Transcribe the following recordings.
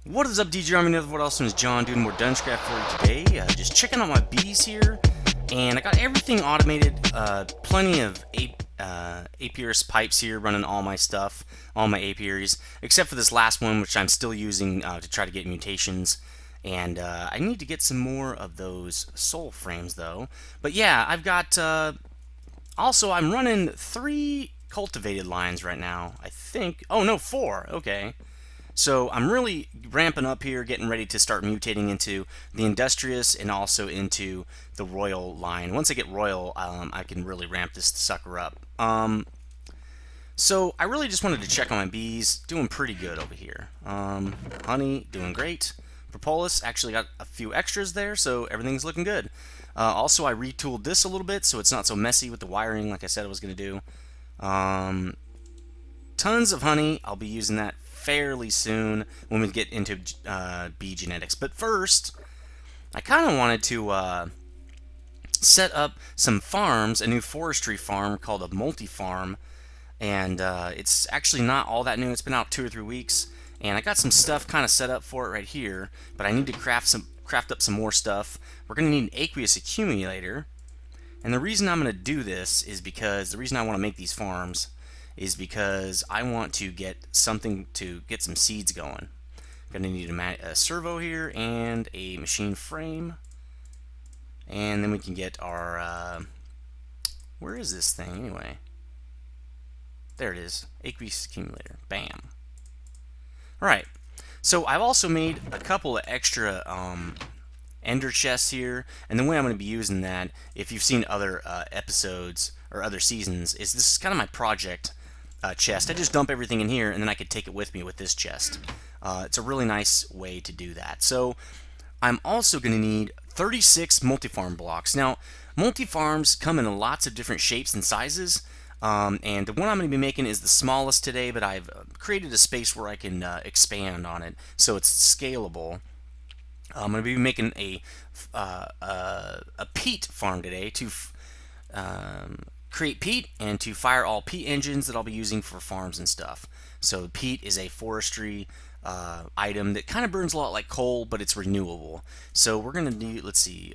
What is up, DJ Army? What else is John doing more DungeCraft for you today? Just checking out my bees here, and I got everything automated. Plenty of apiarist pipes here running all my stuff, all my apiaries, except for this last one, which I'm still using to try to get mutations. And I need to get some more of those soul frames, though. But yeah, I've got. Also, I'm running 3 cultivated lines right now. I think. Oh no, 4. Okay. So I'm really ramping up here, getting ready to start mutating into the industrious and also into the royal line. Once I get royal, I can really ramp this sucker up. So I really just wanted to check on my bees. Doing pretty good over here. Honey, doing great. Propolis, actually got a few extras there, so everything's looking good. Also, I retooled this a little bit, so it's not so messy with the wiring like I said I was going to do. Tons of honey. I'll be using that fairly soon when we get into bee genetics. But first, I kind of wanted to set up some farms, a new forestry farm called a multi-farm, and it's actually not all that new. It's been out 2 or 3 weeks, and I got some stuff kind of set up for it right here, but I need to craft up some more stuff. We're going to need an aqueous accumulator, and the reason I'm going to do this is because the reason I want to make these farms is because I want to get something to get some seeds going. I'm going to need a servo here and a machine frame. And then we can get our... where is this thing anyway? There it is. Aqueous accumulator. Bam. Alright. So I've also made a couple of extra ender chests here. And the way I'm going to be using that, if you've seen other episodes or other seasons, is this is kind of my project chest. I just dump everything in here, and then I could take it with me with this chest. It's a really nice way to do that. So I'm also going to need 36 multifarm blocks. Now, multifarms come in lots of different shapes and sizes, and the one I'm going to be making is the smallest today, but I've created a space where I can expand on it, so it's scalable. I'm going to be making a peat farm today to create peat and to fire all peat engines that I'll be using for farms and stuff. So peat is a forestry item that kind of burns a lot like coal, but it's renewable. So we're gonna do, let's see,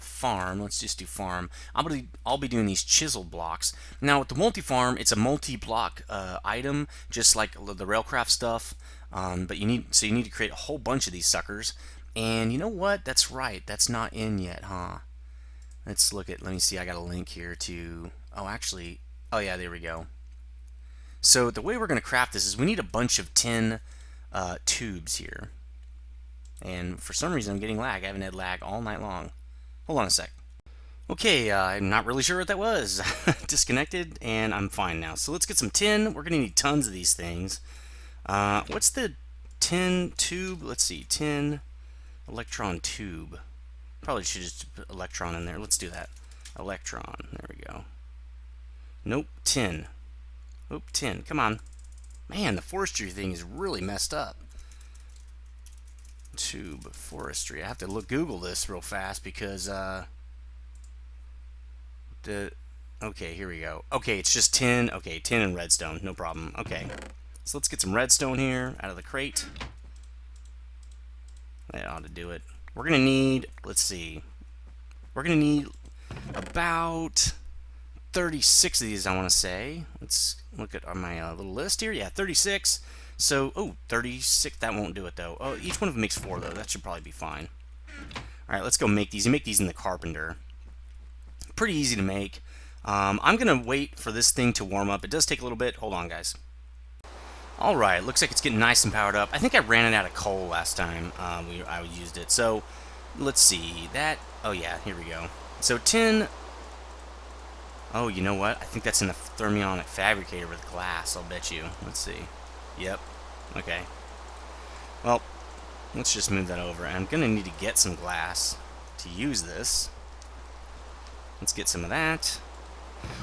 farm. Let's just do farm. I'll be doing these chiseled blocks. Now with the multi-farm, it's a multi-block item, just like the Railcraft stuff. But you need to create a whole bunch of these suckers. And you know what? That's right. That's not in yet, huh? Let's look at. Let me see. I got a link here to. Oh, actually. Oh yeah, there we go. So the way we're going to craft this is we need a bunch of tin tubes here. And for some reason I'm getting lag. I haven't had lag all night long. Hold on a sec. Okay, I'm not really sure what that was. Disconnected, and I'm fine now. So let's get some tin. We're going to need tons of these things. What's the tin tube? Let's see. Tin electron tube. Probably should just put electron in there. Let's do that. Electron. There we go. Nope. Tin. Oop, tin. Come on. Man, the forestry thing is really messed up. Tube forestry. I have to Google this real fast because okay, here we go. Okay, it's just tin. Okay, tin and redstone. No problem. Okay. So let's get some redstone here out of the crate. That ought to do it. We're going to need, let's see, we're going to need about 36 of these, I want to say. Let's look at my little list here. Yeah, 36. So, oh, 36, that won't do it, though. Oh, each one of them makes 4, though. That should probably be fine. All right, let's go make these. You make these in the Carpenter. Pretty easy to make. I'm going to wait for this thing to warm up. It does take a little bit. Hold on, guys. Alright, looks like it's getting nice and powered up. I think I ran it out of coal last time I used it. So, let's see. That, oh yeah, here we go. So, tin. Oh, you know what? I think that's in the thermionic fabricator with glass, I'll bet you. Let's see. Yep. Okay. Well, let's just move that over. I'm going to need to get some glass to use this. Let's get some of that.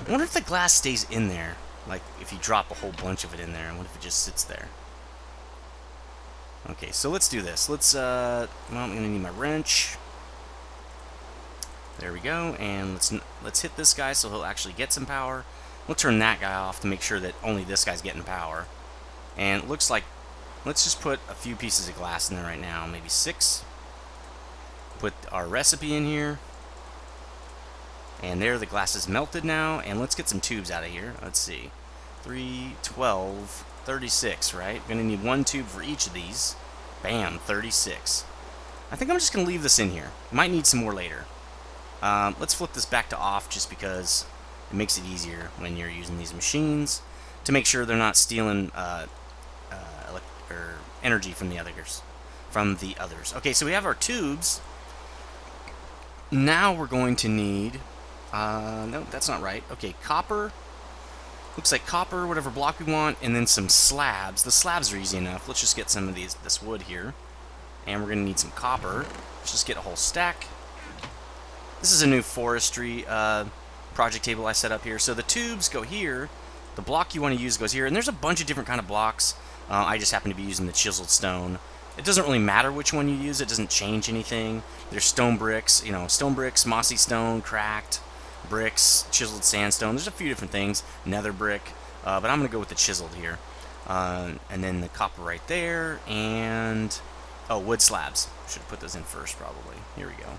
I wonder if the glass stays in there. Like, if you drop a whole bunch of it in there, and what if it just sits there? Okay, so let's do this. Let's, well, I'm going to need my wrench. There we go, and let's hit this guy so he'll actually get some power. We'll turn that guy off to make sure that only this guy's getting power. And it looks like let's just put a few pieces of glass in there right now, maybe 6. Put our recipe in here. And there, the glass is melted now. And let's get some tubes out of here. Let's see. 3, 12, 36, right? We're going to need 1 tube for each of these. Bam, 36. I think I'm just going to leave this in here. Might need some more later. Let's flip this back to off just because it makes it easier when you're using these machines to make sure they're not stealing energy from the others. Okay, so we have our tubes. Now we're going to need... no, that's not right. Okay, copper. Looks like copper, whatever block we want, and then some slabs. The slabs are easy enough. Let's just get some of this wood here. And we're going to need some copper. Let's just get a whole stack. This is a new forestry project table I set up here. So the tubes go here. The block you want to use goes here. And there's a bunch of different kind of blocks. I just happen to be using the chiseled stone. It doesn't really matter which one you use. It doesn't change anything. There's stone bricks, stone bricks, mossy stone, cracked bricks, chiseled sandstone. There's a few different things. Nether brick. But I'm going to go with the chiseled here. And then the copper right there. And... oh, wood slabs. Should have put those in first, probably. Here we go.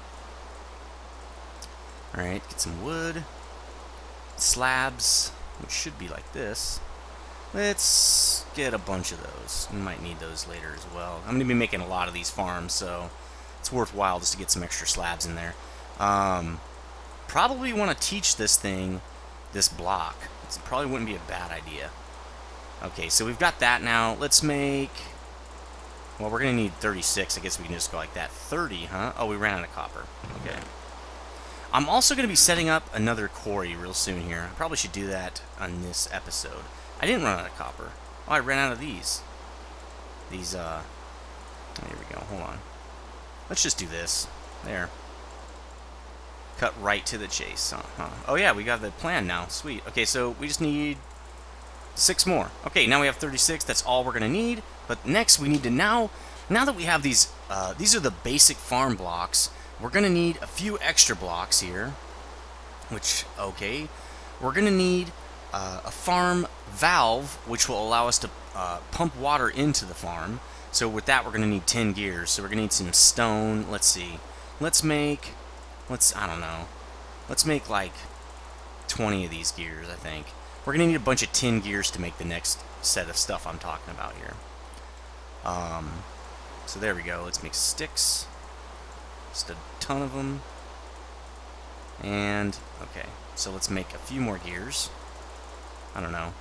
Alright, get some wood. Slabs, which should be like this. Let's get a bunch of those. We might need those later as well. I'm going to be making a lot of these farms, so it's worthwhile just to get some extra slabs in there. Probably want to teach this block. It probably wouldn't be a bad idea. Okay, so we've got that now. Let's make... well, we're going to need 36. I guess we can just go like that. 30, huh? Oh, we ran out of copper. Okay. I'm also going to be setting up another quarry real soon here. I probably should do that on this episode. I didn't run out of copper. Oh, I ran out of these. These, here we go. Hold on. Let's just do this. There. Cut right to the chase. Oh, yeah, we got the plan now. Sweet. Okay, so we just need 6 more. Okay, now we have 36. That's all we're going to need. But next, we need to now that we have these are the basic farm blocks. We're going to need a few extra blocks here, which, okay, we're going to need a farm valve, which will allow us to pump water into the farm. So with that, we're going to need 10 gears. So we're going to need some stone. Let's see. I don't know. Let's make like 20 of these gears, I think. We're going to need a bunch of tin gears to make the next set of stuff I'm talking about here. So there we go. Let's make sticks. Just a ton of them. And, okay. So let's make a few more gears. I don't know.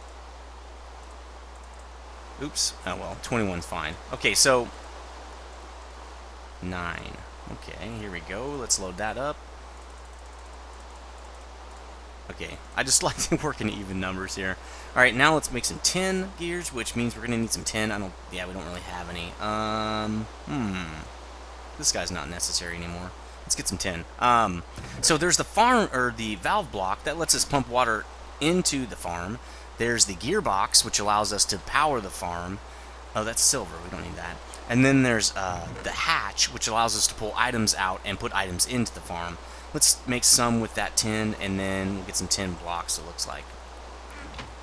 Oops. Oh, well, 21's fine. Okay, so 9. Okay, here we go. Let's load that up. Okay, I just like to work in even numbers here. Alright, now let's make some 10 gears, which means we're going to need some 10. We don't really have any. This guy's not necessary anymore. Let's get some 10. So there's the farm, or the valve block that lets us pump water into the farm. There's the gearbox, which allows us to power the farm. Oh, that's silver. We don't need that. And then there's the hatch, which allows us to pull items out and put items into the farm. Let's make some with that tin, and then we'll get some tin blocks, it looks like.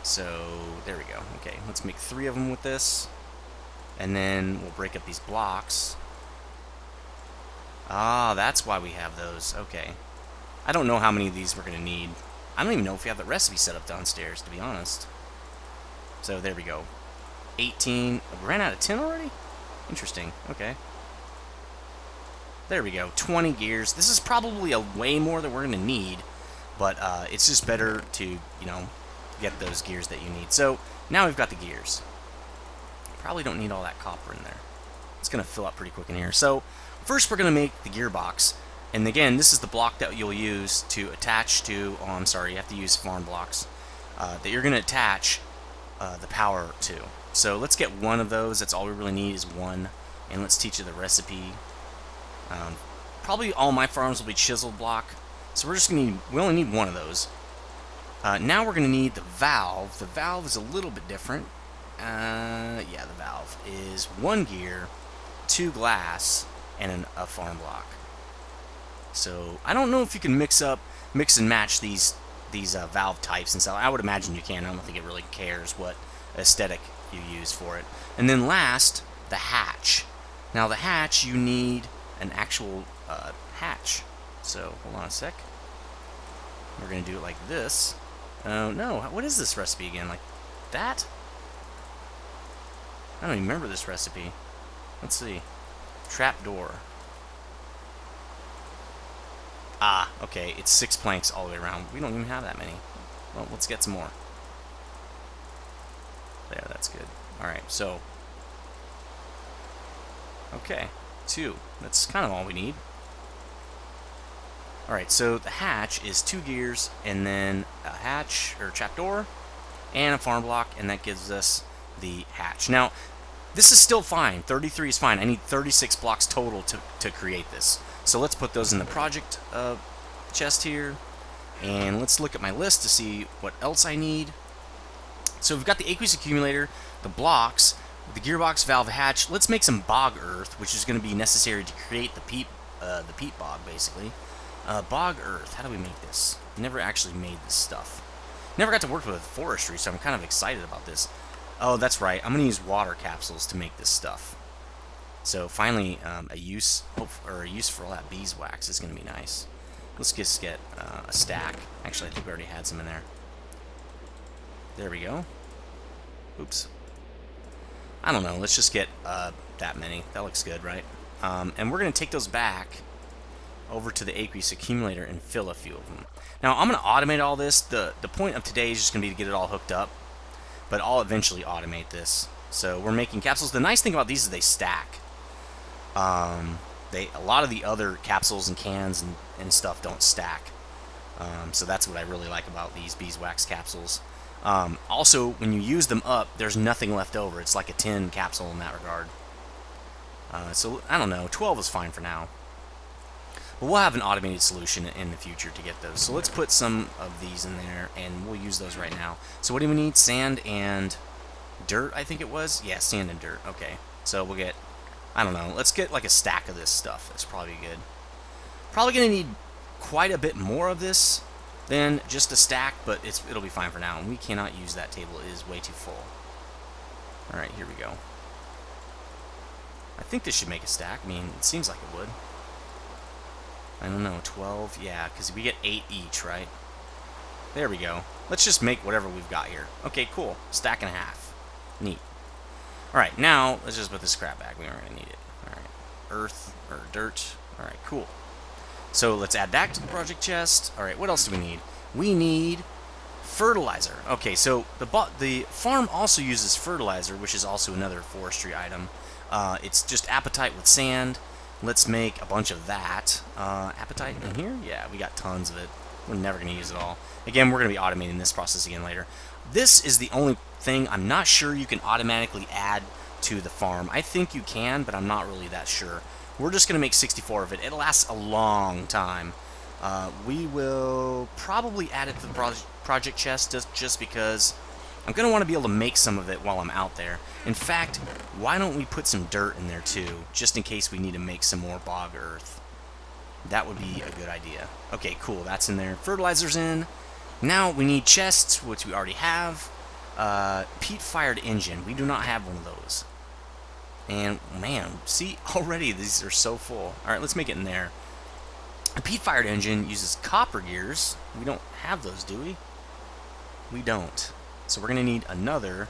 So, there we go. Okay, let's make 3 of them with this. And then we'll break up these blocks. Ah, that's why we have those. Okay. I don't know how many of these we're going to need. I don't even know if we have the recipe set up downstairs, to be honest. So, there we go. 18. We ran out of tin already? Interesting. Okay. There we go. 20 gears. This is probably a way more than we're going to need, but it's just better to, get those gears that you need. So, now we've got the gears. Probably don't need all that copper in there. It's going to fill up pretty quick in here. So, first we're going to make the gearbox. And again, this is the block that you'll use to attach to... oh, I'm sorry, you have to use farm blocks. That you're going to attach the power to. So, let's get one of those. That's all we really need is one. And let's teach you the recipe. Probably all my farms will be chiseled block. So, we're just going to need... we only need one of those. Now we're going to need the valve. The valve is a little bit different. Yeah, the valve is 1 gear, 2 glass, and a farm block. So I don't know if you can mix and match these valve types and stuff. I would imagine you can. I don't think it really cares what aesthetic you use for it. And then last, the hatch. Now the hatch, you need an actual hatch. So hold on a sec. We're gonna do it like this. Oh no, what is this recipe again? Like that? I don't even remember this recipe. Let's see. Trapdoor. Ah, okay, it's 6 planks all the way around. We don't even have that many. Well, let's get some more. There, that's good. Alright, so... Okay, 2. That's kind of all we need. Alright, so the hatch is 2 gears, and then a hatch, or trapdoor, and a farm block, and that gives us the hatch. Now, this is still fine. 33 is fine. I need 36 blocks total to create this. So let's put those in the project chest here, and let's look at my list to see what else I need. So we've got the aqueous accumulator, the blocks, the gearbox, valve, hatch. Let's make some bog earth, which is going to be necessary to create the peat bog, basically. Bog earth. How do we make this? Never actually made this stuff. Never got to work with forestry, so I'm kind of excited about this. Oh, that's right. I'm going to use water capsules to make this stuff. So finally, a use for all that beeswax is going to be nice. Let's just get a stack. Actually, I think we already had some in there. There we go. Oops. I don't know. Let's just get that many. That looks good, right? And we're going to take those back over to the aqueous accumulator and fill a few of them. Now, I'm going to automate all this. The point of today is just going to be to get it all hooked up. But I'll eventually automate this. So we're making capsules. The nice thing about these is they stack. A lot of the other capsules and cans and stuff don't stack. So that's what I really like about these beeswax capsules. Also, when you use them up, there's nothing left over. It's like a tin capsule in that regard. So, I don't know. 12 is fine for now. But we'll have an automated solution in the future to get those. So let's put some of these in there, and we'll use those right now. So what do we need? Sand and dirt, I think it was? Yeah, sand and dirt. Okay. So we'll get, I don't know, let's get like a stack of this stuff. That's probably good. Probably going to need quite a bit more of this than just a stack, but it'll be fine for now. And we cannot use that table. It is way too full. Alright, here we go. I think this should make a stack. I mean, it seems like it would. I don't know, 12? Yeah, because we get 8 each, right? There we go. Let's just make whatever we've got here. Okay, cool. Stack and a half. Neat. Alright, now, let's just put this crap back. We aren't going to need it. Alright. Earth, or dirt. Alright, cool. So, let's add that to the project chest. Alright, what else do we need? We need fertilizer. Okay, so the farm also uses fertilizer, which is also another forestry item. It's just apatite with sand. Let's make a bunch of that. Apatite in here? Yeah, we got tons of it. We're never going to use it all. Again, we're going to be automating this process again later. This is the only thing I'm not sure you can automatically add to the farm. I think you can, but I'm not really that sure. We're just going to make 64 of it. It lasts a long time. We will probably add it to the project chest just because I'm going to want to be able to make some of it while I'm out there. In fact, why don't we put some dirt in there too, just in case we need to make some more bog earth. That would be a good idea. Okay, cool, that's in there. Fertilizer's in. Now we need chests, which we already have. Peat-fired engine. We do not have one of those. And, man, see, already these are so full. Alright, let's make it in there. A peat-fired engine uses copper gears. We don't have those, do we? We don't. So we're going to need another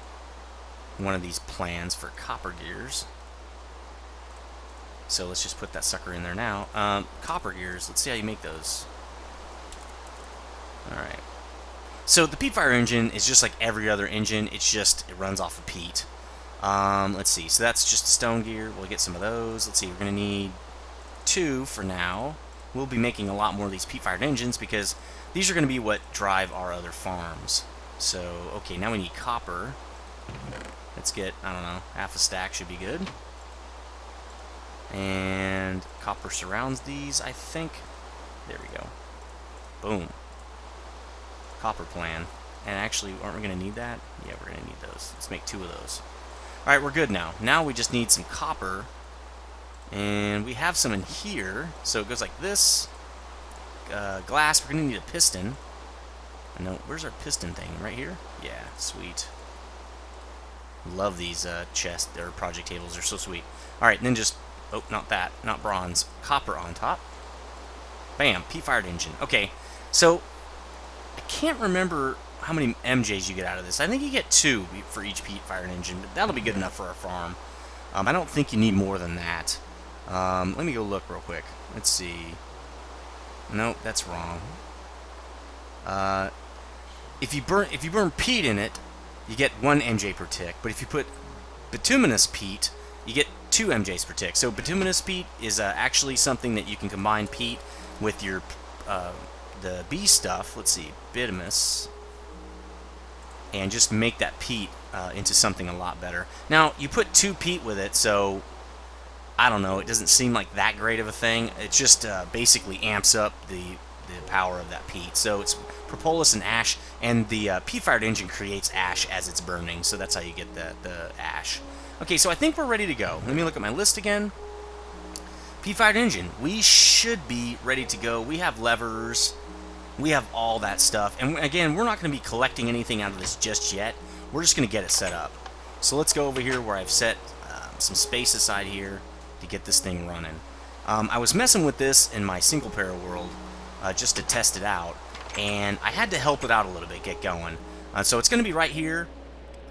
one of these plans for copper gears. So let's just put that sucker in there now. Copper gears, let's see how you make those. Alright. So the peat-fire engine is just like every other engine. It runs off of peat. Let's see. So that's just a stone gear. We'll get some of those. Let's see. We're going to need 2 for now. We'll be making a lot more of these peat-fired engines because these are going to be what drive our other farms. So, okay, now we need copper. Let's get, I don't know, half a stack should be good. And copper surrounds these, I think. There we go. Boom. Copper plan. And actually, aren't we going to need that? Yeah, we're going to need those. Let's make 2 of those. Alright, we're good now. Now we just need some copper. And we have some in here. So it goes like this. Glass, we're going to need a piston. No, where's our piston thing? Right here? Yeah, sweet. Love these chest or project tables. They're so sweet. All right, and then just oh, not that, not bronze, copper on top. Bam, peat-fired engine. Okay, so I can't remember how many MJs you get out of this. I think you get 2 for each peat-fired engine, but that'll be good enough for our farm. I don't think you need more than that. Let me go look real quick. Let's see. Nope, that's wrong. If you burn peat in it, you get 1 MJ per tick. But if you put bituminous peat, you get 2 MJs per tick. So bituminous peat is actually something that you can combine peat with your the bee stuff. Let's see, bituminous, and just make that peat into something a lot better. Now you put 2 peat with it, so I don't know. It doesn't seem like that great of a thing. It just basically amps up the power of that peat. So it's propolis and ash, and the peat-fired engine creates ash as it's burning. So that's how you get the ash. Okay, so I think we're ready to go. Let me look at my list again. Peat-fired engine. We should be ready to go. We have levers. We have all that stuff. And again, we're not going to be collecting anything out of this just yet. We're just going to get it set up. So let's go over here where I've set some space aside here to get this thing running. I was messing with this in my single-player world just to test it out, and I had to help it out a little bit, get going. So it's going to be right here.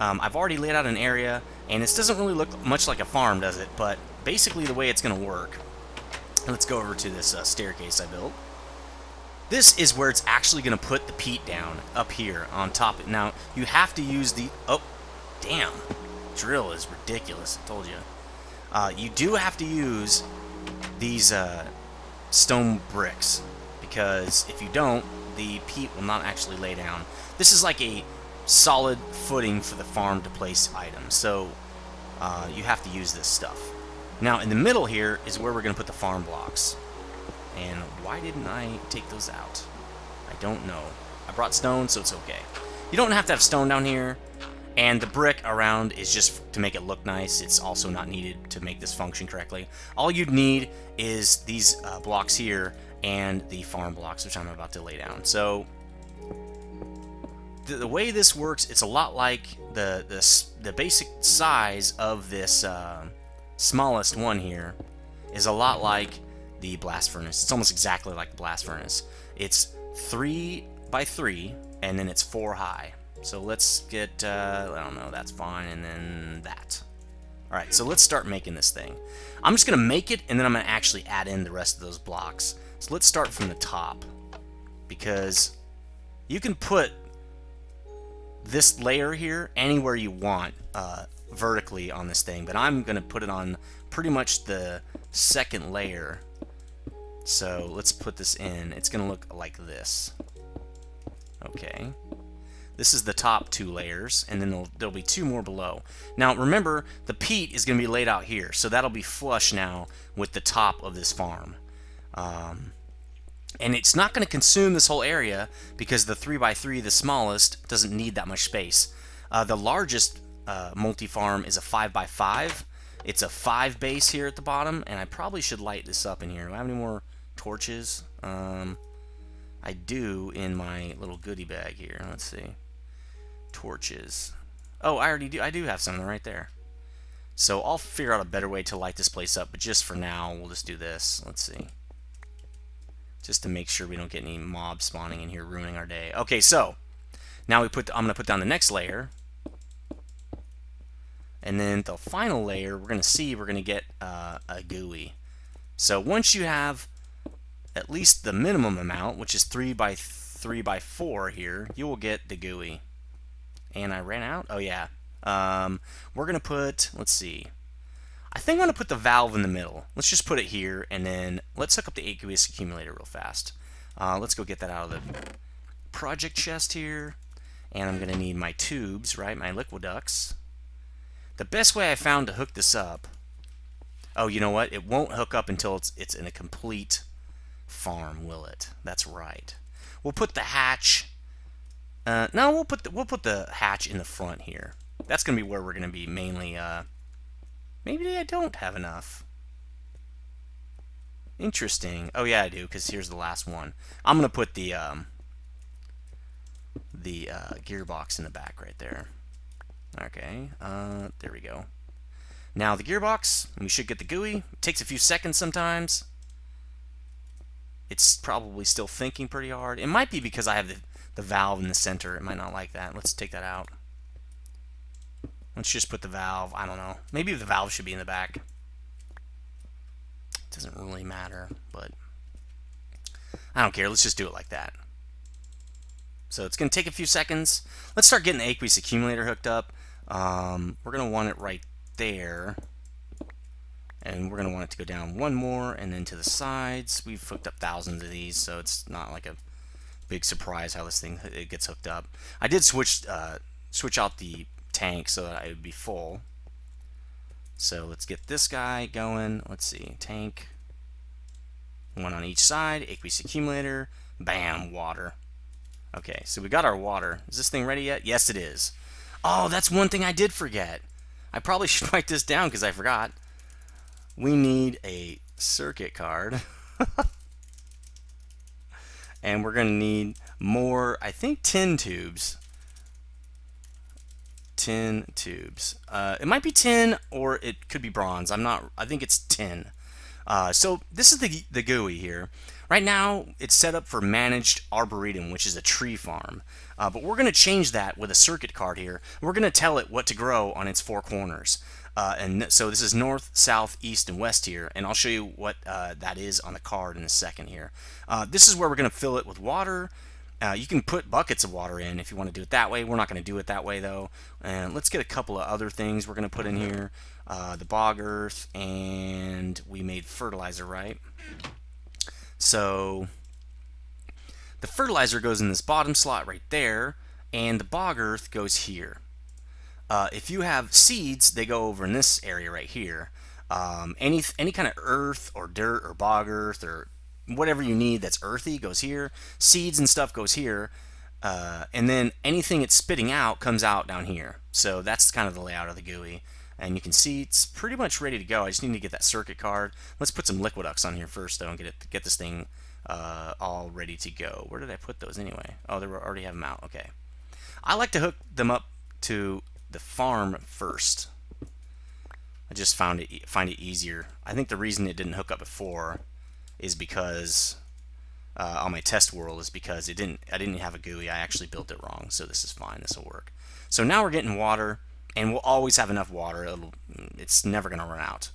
I've already laid out an area, and this doesn't really look much like a farm, does it? But basically the way it's going to work, let's go over to this staircase I built. This is where it's actually going to put the peat down, up here on top. Now, you have to use the... Oh, damn. Drill is ridiculous, I told you. You do have to use these stone bricks, because if you don't, the peat will not actually lay down. This is like a solid footing for the farm to place items, so you have to use this stuff. Now, in the middle here is where we're going to put the farm blocks. And why didn't I take those out? I don't know. I brought stone, so it's okay. You don't have to have stone down here. And the brick around is just to make it look nice. It's also not needed to make this function correctly. All you'd need is these blocks here and the farm blocks, which I'm about to lay down. So the way this works, it's a lot like the basic size of this smallest one here is a lot like the blast furnace. It's almost exactly like the blast furnace. It's 3 by 3, and then it's 4 high. So let's get, I don't know, that's fine, and then that. Alright, so let's start making this thing. I'm just going to make it, and then I'm going to actually add in the rest of those blocks. So let's start from the top, because you can put this layer here anywhere you want vertically on this thing, but I'm going to put it on pretty much the second layer. So let's put this in. It's going to look like this. Okay. This is the top 2 layers, and then there'll be 2 more below. Now remember, the peat is going to be laid out here, so that'll be flush now with the top of this farm. And it's not going to consume this whole area because the 3 by 3, the smallest, doesn't need that much space. The largest multi-farm is a 5 by 5. It's a 5 base here at the bottom, and I probably should light this up in here. Do I have any more torches? I do in my little goodie bag here. Let's see. Torches. Oh, I already do. I do have some right there. So I'll figure out a better way to light this place up, but just for now, we'll just do this. Let's see. Just to make sure we don't get any mobs spawning in here ruining our day. Okay, so now I'm going to put down the next layer. And then the final layer, we're going to get a GUI. So once you have at least the minimum amount, which is 3 by 3 by 4 here, you will get the GUI. And I ran out? Oh yeah. We're going to put, let's see. I think I'm going to put the valve in the middle. Let's just put it here, and then let's hook up the aqueous accumulator real fast. Let's go get that out of the project chest here. And I'm going to need my tubes, right? My liquiducts. The best way I found to hook this up, oh, you know what? It won't hook up until it's in a complete farm, will it? That's right. We'll put the hatch. No, we'll put the hatch in the front here. That's gonna be where we're gonna be mainly. Maybe I don't have enough. Interesting. Oh yeah, I do, because here's the last one. I'm gonna put the gearbox in the back right there. Okay, there we go. Now the gearbox, we should get the GUI. It takes a few seconds sometimes. It's probably still thinking pretty hard. It might be because I have the valve in the center. It might not like that. Let's take that out. Let's just put the valve, I don't know. Maybe the valve should be in the back. It doesn't really matter, but I don't care. Let's just do it like that. So it's going to take a few seconds. Let's start getting the aqueous accumulator hooked up. We're going to want it right there. And we're going to want it to go down one more and then to the sides. We've hooked up thousands of these, so it's not like a big surprise how this thing it gets hooked up. I did switch out the tank so that it would be full. So let's get this guy going. Let's see, tank. One on each side, aqueous accumulator, bam, water. Okay, so we got our water. Is this thing ready yet? Yes, it is. Oh, that's one thing I did forget. I probably should write this down because I forgot. We need a circuit card. And we're going to need more, I think, tin tubes. Tin tubes. It might be tin or it could be bronze. I think it's tin. So this is the GUI here. Right now, it's set up for managed arboretum, which is a tree farm. But we're going to change that with a circuit card here. We're going to tell it what to grow on its four corners. And so this is north, south, east, and west here. And I'll show you what that is on the card in a second here. This is where we're going to fill it with water. You can put buckets of water in if you want to do it that way. We're not going to do it that way, though. And let's get a couple of other things we're going to put in here. The bog earth, and we made fertilizer, right? So the fertilizer goes in this bottom slot right there, and the bog earth goes here. If you have seeds, they go over in this area right here. Any kind of earth or dirt or bog earth or whatever you need that's earthy goes here. Seeds and stuff goes here. And then anything it's spitting out comes out down here. So that's kind of the layout of the GUI. And you can see it's pretty much ready to go. I just need to get that circuit card. Let's put some Liquiducts on here first, though, and get this thing all ready to go. Where did I put those anyway? Oh, they already have them out. Okay. I like to hook them up to the farm first. I just find it easier. I think the reason it didn't hook up before is because on my test world is because I didn't have a GUI. I actually built it wrong, so this is fine. This will work. So now we're getting water. And we'll always have enough water. It's never going to run out.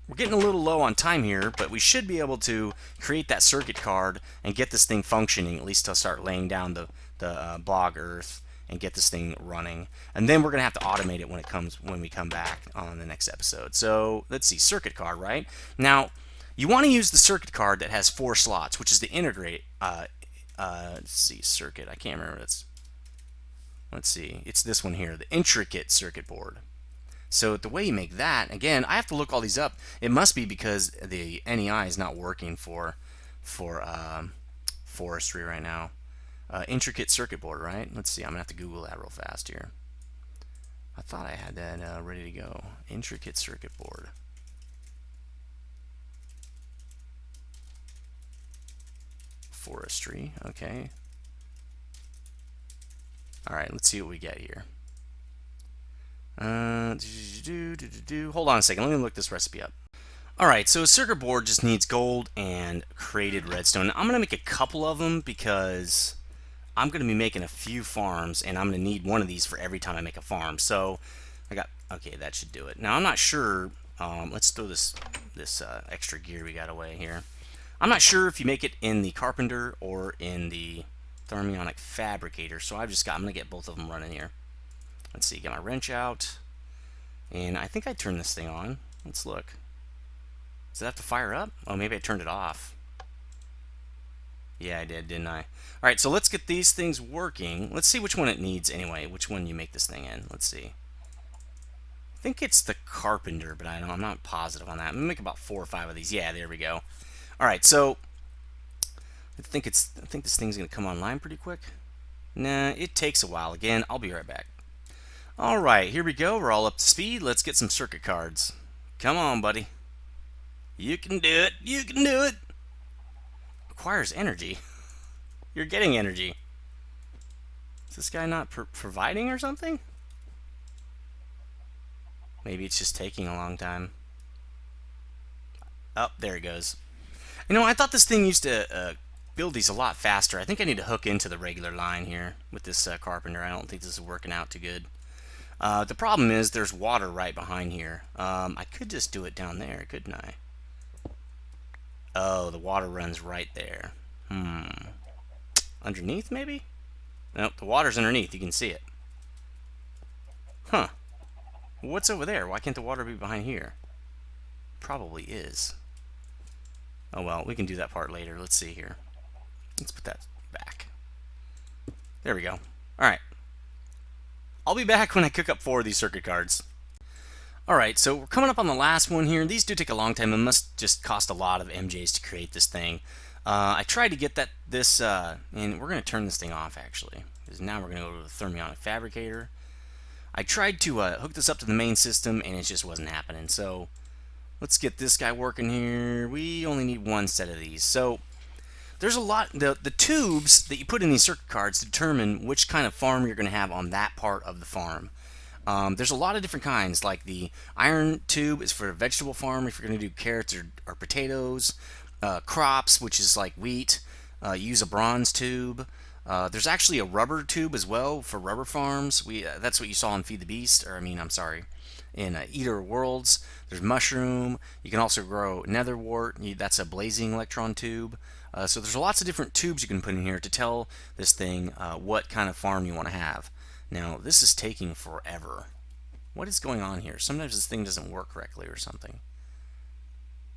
We're getting a little low on time here, but we should be able to create that circuit card and get this thing functioning, at least to start laying down the bog earth and get this thing running. And then we're going to have to automate it when we come back on the next episode. So let's see, circuit card, right? Now, you want to use the circuit card that has 4 slots, which is the integrate. Let's see, circuit. I can't remember. Let's see, it's this one here, the intricate circuit board. So the way you make that, again, I have to look all these up. It must be because the NEI is not working for forestry right now. Intricate circuit board, right? Let's see, I'm gonna have to Google that real fast here. I thought I had that ready to go. Intricate circuit board. Forestry, okay. Alright, let's see what we get here. Hold on a second, let me look this recipe up. Alright, so a circuit board just needs gold and created redstone. I'm going to make a couple of them because I'm going to be making a few farms, and I'm going to need one of these for every time I make a farm. So, okay, that should do it. Now, I'm not sure, let's throw this extra gear we got away here. I'm not sure if you make it in the carpenter or in the thermionic fabricator, so I'm going to get both of them running here. Let's see, get my wrench out, and I think I turned this thing on. Let's look. Does it have to fire up? Oh, maybe I turned it off. Yeah, I did, didn't I? Alright, so let's get these things working. Let's see which one it needs anyway, which one you make this thing in. Let's see. I think it's the carpenter, but I'm not positive on that. I'm going to make about 4 or 5 of these. Yeah, there we go. Alright, so I think this thing's going to come online pretty quick. Nah, it takes a while. Again, I'll be right back. Alright, here we go. We're all up to speed. Let's get some circuit cards. Come on, buddy. You can do it. You can do it. Requires energy. You're getting energy. Is this guy not providing or something? Maybe it's just taking a long time. Oh, there it goes. You know, I thought this thing used to build these a lot faster. I think I need to hook into the regular line here with this carpenter. I don't think this is working out too good. The problem is there's water right behind here. I could just do it down there, couldn't I? Oh, the water runs right there. Underneath, maybe? Nope, the water's underneath. You can see it. Huh. What's over there? Why can't the water be behind here? Probably is. Oh well, we can do that part later. Let's see here. Let's put that back. There we go. Alright. I'll be back when I cook up 4 of these circuit cards. Alright, so we're coming up on the last one here. These do take a long time. It must just cost a lot of MJs to create this thing. I tried to get this, and we're going to turn this thing off actually, because now we're going to go to the thermionic fabricator. I tried to hook this up to the main system, and it just wasn't happening. So let's get this guy working here. We only need 1 set of these. So there's a lot, the tubes that you put in these circuit cards determine which kind of farm you're going to have on that part of the farm. There's a lot of different kinds, like the iron tube is for a vegetable farm if you're going to do carrots or potatoes. Crops, which is like wheat, use a bronze tube. There's actually a rubber tube as well for rubber farms. That's what you saw in Feed the Beast, or I'm sorry, in Eater Worlds. There's mushroom. You can also grow nethervvoid. That's a blazing electron tube. So there's lots of different tubes you can put in here to tell this thing what kind of farm you want to have. Now, this is taking forever. What is going on here? Sometimes this thing doesn't work correctly or something.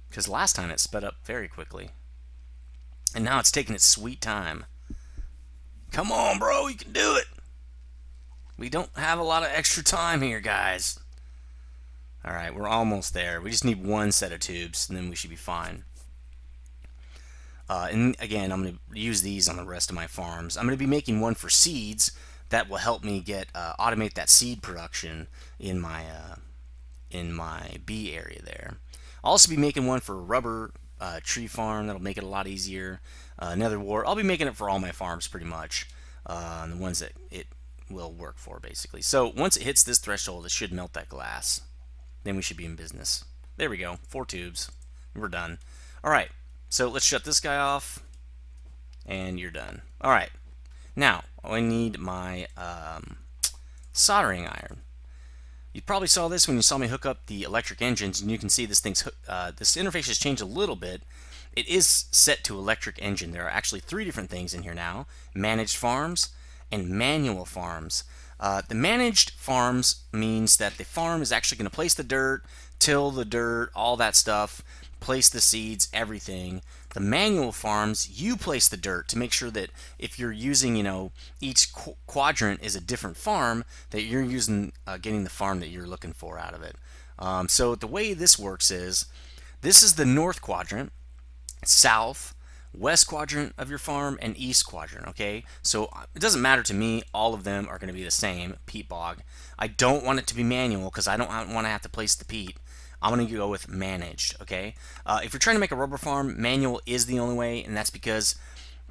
Because last time it sped up very quickly. And now it's taking its sweet time. Come on, bro, you can do it! We don't have a lot of extra time here, guys. Alright, we're almost there. We just need 1 set of tubes, and then we should be fine. And again, I'm going to use these on the rest of my farms. I'm going to be making one for seeds that will help me get automate that seed production in my bee area there. I'll also be making one for a rubber tree farm. That'll make it a lot easier. Nethervvoid. I'll be making it for all my farms pretty much. The ones that it will work for, basically. So once it hits this threshold, it should melt that glass. Then we should be in business. There we go. 4 tubes. We're done. Alright. So let's shut this guy off. And you're done. Alright. Now, I need my soldering iron. You probably saw this when you saw me hook up the electric engines, and you can see this thing's this interface has changed a little bit. It is set to electric engine. There are actually 3 different things in here now: managed farms and manual farms. The managed farms means that the farm is actually going to place the dirt, till the dirt, all that stuff, place the seeds, everything. The manual farms, you place the dirt to make sure that if you're using, each quadrant is a different farm, that you're using, getting the farm that you're looking for out of it. So the way this works is, this is the north quadrant, south, west quadrant of your farm, and east quadrant, okay? So it doesn't matter to me, all of them are going to be the same, peat bog. I don't want it to be manual because I don't want to have to place the peat. I'm going to go with managed, okay? If you're trying to make a rubber farm, manual is the only way, and that's because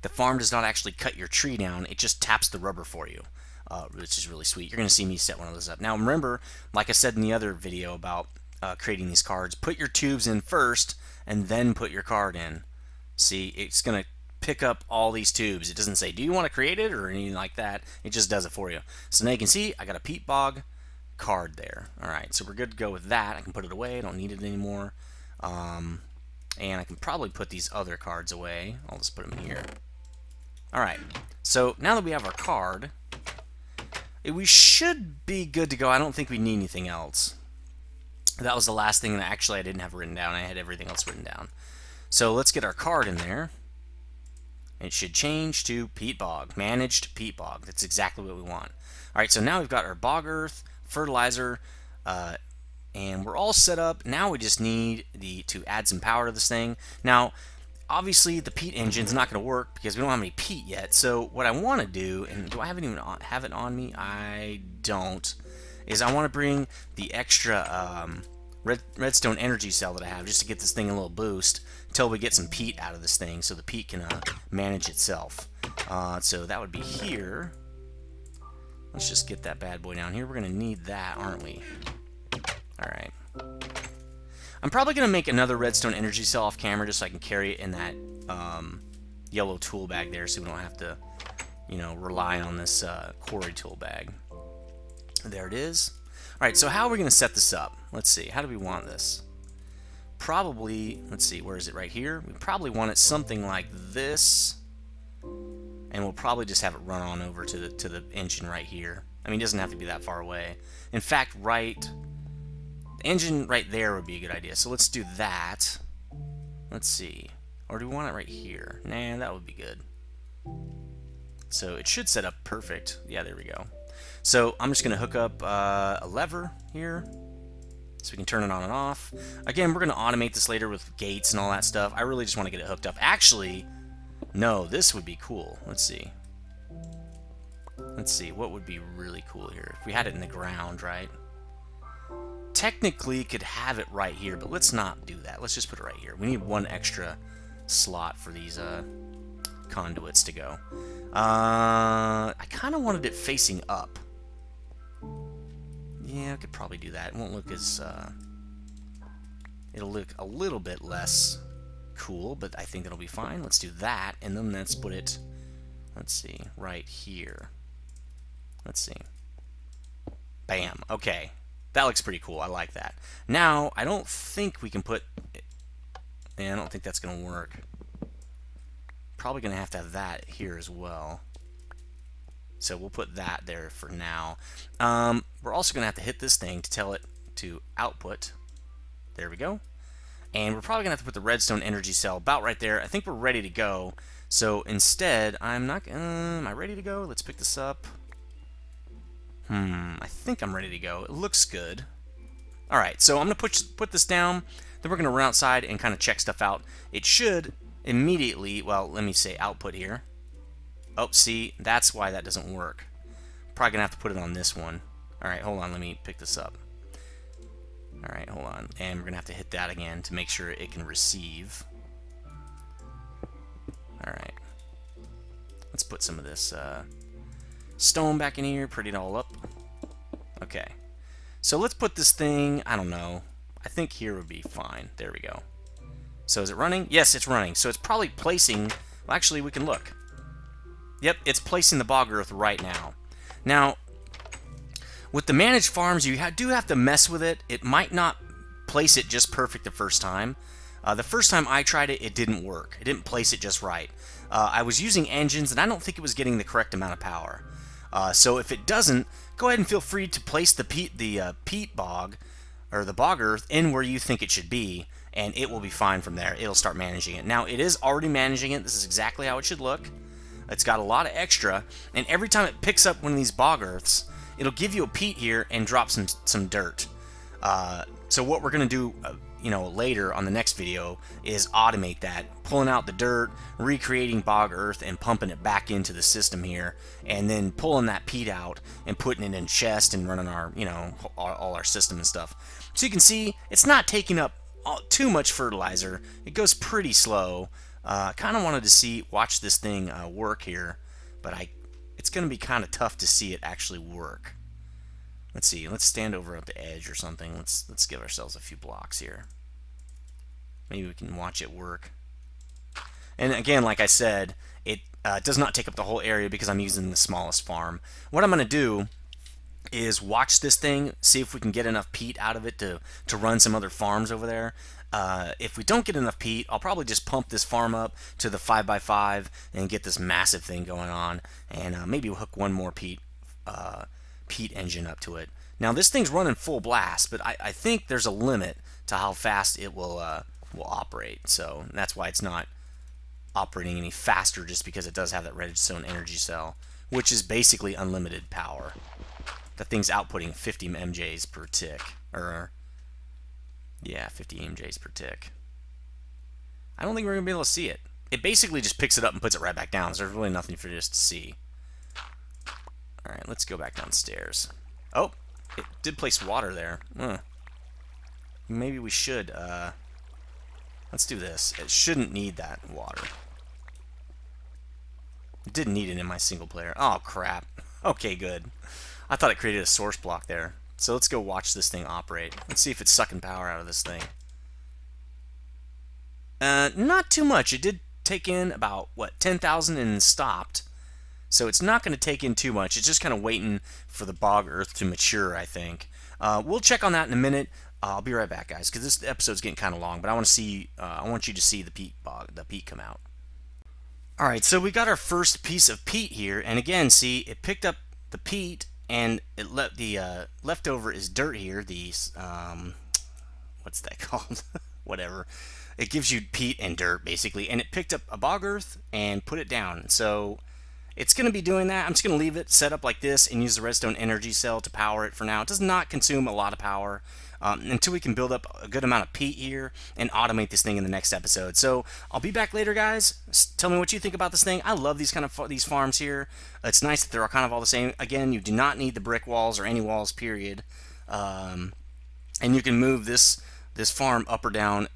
the farm does not actually cut your tree down. It just taps the rubber for you, which is really sweet. You're going to see me set one of those up. Now, remember, like I said in the other video about creating these cards, put your tubes in first, and then put your card in. See, it's going to pick up all these tubes. It doesn't say, do you want to create it, or anything like that. It just does it for you. So now you can see, I got a peat bog card there. Alright, so we're good to go with that. I can put it away. I don't need it anymore. And I can probably put these other cards away. I'll just put them here. Alright, so now that we have our card, we should be good to go. I don't think we need anything else. That was the last thing that actually I didn't have written down. I had everything else written down. So let's get our card in there. It should change to peat bog, managed peat bog. That's exactly what we want. Alright, so now we've got our bog earth, fertilizer, and we're all set up. Now we just need to add some power to this thing. Now, obviously the peat engine's not going to work because we don't have any peat yet. So what I want to do, and do I even have it on me? I don't. Is I want to bring the extra redstone energy cell that I have just to get this thing a little boost until we get some peat out of this thing, so the peat can manage itself. So that would be here. Let's just get that bad boy down here. We're going to need that, aren't we? Alright. I'm probably going to make another redstone energy cell off camera just so I can carry it in that yellow tool bag there so we don't have to, you know, rely on this quarry tool bag. There it is. Alright, so how are we going to set this up? Let's see. How do we want this? Probably, let's see, where is it? Right here? We probably want it something like this. And we'll probably just have it run on over to the engine right here. I mean, it doesn't have to be that far away. In fact, the engine right there would be a good idea. So let's do that. Let's see. Or do we want it right here? Nah, that would be good. So it should set up perfect. Yeah, there we go. So I'm just going to hook up a lever here so we can turn it on and off. Again, we're going to automate this later with gates and all that stuff. I really just want to get it hooked up. Actually, no, this would be cool. Let's see. Let's see, what would be really cool here? If we had it in the ground, right? Technically, could have it right here, but let's not do that. Let's just put it right here. We need one extra slot for these conduits to go. I kind of wanted it facing up. Yeah, I could probably do that. It won't look as... it'll look a little bit less cool, but I think it'll be fine. Let's do that, and then let's put it... Let's see, right here. Let's see. Bam. Okay. That looks pretty cool. I like that. Now, I don't think we can put... I don't think that's going to work. Probably going to have that here as well. So we'll put that there for now. We're also going to have to hit this thing to tell it to output. There we go. And we're probably going to have to put the redstone energy cell about right there. I think we're ready to go. So instead, I'm not... am I ready to go? Let's pick this up. I think I'm ready to go. It looks good. Alright, so I'm going to put this down. Then we're going to run outside and kind of check stuff out. It should immediately... Well, let me say output here. Oh, see, that's why that doesn't work. Probably going to have to put it on this one. Alright, hold on. Let me pick this up. Alright, hold on. And we're going to have to hit that again to make sure it can receive. Alright. Let's put some of this stone back in here, pretty it all up. Okay. So let's put this thing, I don't know. I think here would be fine. There we go. So is it running? Yes, it's running. So it's probably placing... Well, actually, we can look. Yep, it's placing the bog earth right now. Now, with the managed farms, you do have to mess with it. It might not place it just perfect the first time. The first time I tried it, it didn't work. It didn't place it just right. I was using engines, and I don't think it was getting the correct amount of power. So if it doesn't, go ahead and feel free to place the peat bog, or the bog earth, in where you think it should be, and it will be fine from there. It'll start managing it. Now, it is already managing it. This is exactly how it should look. It's got a lot of extra, and every time it picks up one of these bog earths, it'll give you a peat here and drop some dirt. So what we're going to do later on the next video is automate that, pulling out the dirt, recreating bog earth, and pumping it back into the system here, and then pulling that peat out and putting it in chest and running our, all our system and stuff. So you can see it's not taking up too much fertilizer. It goes pretty slow. Kind of wanted to watch this thing work here, but it's going to be kind of tough to see it actually work. Let's see. Let's stand over at the edge or something. Let's give ourselves a few blocks here. Maybe we can watch it work. And again, like I said, it does not take up the whole area because I'm using the smallest farm. What I'm going to do is watch this thing, see if we can get enough peat out of it to run some other farms over there. If we don't get enough peat, I'll probably just pump this farm up to the 5x5 and get this massive thing going on, and maybe we'll hook one more peat engine up to it. Now this thing's running full blast, but I think there's a limit to how fast it will operate, so that's why it's not operating any faster, just because it does have that redstone energy cell, which is basically unlimited power. The thing's outputting 50 MJs per tick, or yeah, 50 MJs per tick. I don't think we're going to be able to see it. It basically just picks it up and puts it right back down, so there's really nothing for us to see. Alright, let's go back downstairs. Oh, it did place water there. Maybe we should, let's do this. It shouldn't need that water. It didn't need it in my single player. Oh, crap. Okay, good. I thought it created a source block there. So let's go watch this thing operate. Let's see if it's sucking power out of this thing. Not too much. It did take in about, what, 10,000 and stopped. So it's not going to take in too much. It's just kind of waiting for the bog earth to mature, I think. We'll check on that in a minute. I'll be right back, guys, because this episode's getting kind of long. But I want to see. I want you to see the peat come out. All right, so we got our first piece of peat here, and again, see, it picked up the peat, and it let the leftover is dirt here. The what's that called? Whatever. It gives you peat and dirt basically, and it picked up a bog earth and put it down. So it's going to be doing that. I'm just going to leave it set up like this and use the redstone energy cell to power it for now. It does not consume a lot of power until we can build up a good amount of peat here and automate this thing in the next episode. So I'll be back later, guys. Tell me what you think about this thing. I love these kind of these farms here. It's nice that they're all kind of all the same. Again, you do not need the brick walls or any walls, period. And you can move this farm up or down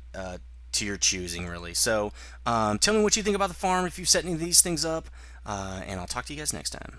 to your choosing, really. So tell me what you think about the farm if you've set any of these things up. And I'll talk to you guys next time.